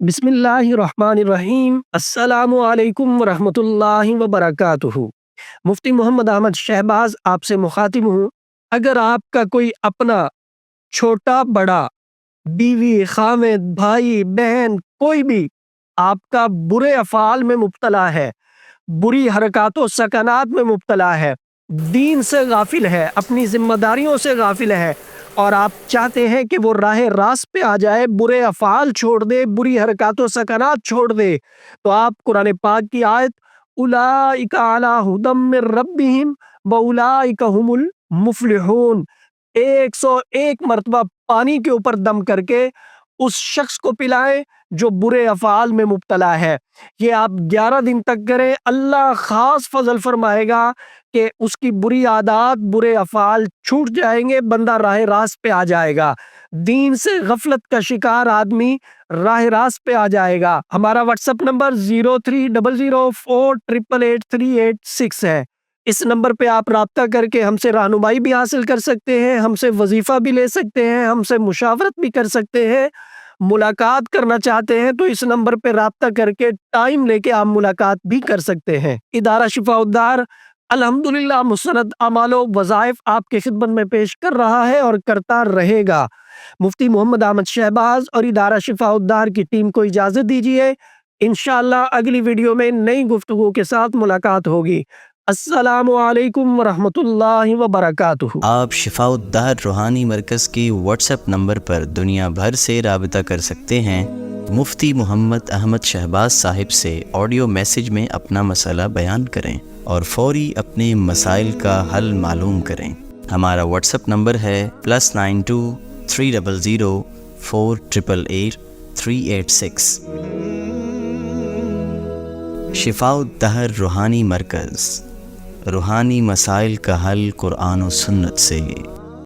बिस्मिल्लाहिर्रहमानिर्रहीम। अस्सलामु अलैकुम वरहमतुल्लाहि वबरकातुहू। मुफ्ती मोहम्मद अहमद शहबाज आपसे मुखातिब हूँ। अगर आपका कोई अपना छोटा बड़ा, बीवी, खामिद, भाई, बहन, कोई भी आपका बुरे अफ़ाल में मुब्तला है, बुरी हरकातों सकनात में मुब्तला है, दीन से गाफिल है, अपनी जिम्मेदारियों से गाफिल है और आप चाहते हैं कि वो राह रास्त पे आ जाए, बुरे अफ़ाल छोड़ दे, बुरी हरकातों सकनात छोड़ दे, तो आप कुरान पाक की आयत उलाइका अला हुदम मिर रब्बिहिम व उलाइका हुमुल मुफ्लिहून 101 मरतबा पानी के ऊपर दम करके उस शख्स को पिलाएं जो बुरे अफ़ाल में मुब्तला है। ये आप 11 दिन तक करें, अल्लाह ख़ास फ़ज़ल फ़रमाएगा कि उसकी बुरी आदत, बुरे अफ़ाल छूट जाएंगे, बंदा राह रास्त पे आ जाएगा। दीन से गफलत का शिकार आदमी राह रास्त पे आ जाएगा। हमारा व्हाट्सएप नंबर 030048883886 है। इस नंबर पे आप राब्ता करके हमसे रहनुमाई भी हासिल कर सकते हैं, हमसे वजीफ़ा भी ले सकते हैं, हमसे मुशावरत भी कर सकते हैं। मुलाकात करना चाहते हैं तो इस नंबर पे राब्ता करके टाइम लेके आप मुलाकात भी कर सकते हैं। इदारा शिफाउद्दार अल्हम्दुलिल्लाह मुस्तनद अमालो वज़ाइफ आपके खिदमत में पेश कर रहा है और करता रहेगा। मुफ्ती मोहम्मद अहमद शहबाज और इदारा शिफाउद्दार की टीम को इजाज़त दीजिए। इंशाअल्लाह अगली वीडियो में नई गुफ्तगू के साथ मुलाकात होगी। अस्सलामु अलैकुम वरहमतुल्लाहि वबरकातुहू। आप शिफाउद्दार रूहानी मरकज़ की व्हाट्सएप नंबर पर दुनिया भर से राबता कर सकते हैं। मुफ्ती मोहम्मद अहमद शहबाज साहिब से ऑडियो मैसेज में अपना मसला बयान करें और फौरी अपने मसाइल का हल मालूम करें। हमारा व्हाट्सएप नंबर है +92 300 488 386। शिफाउद्दार रूहानी मरकज़, रूहानी मसाइल का हल कुरान और सुन्नत से।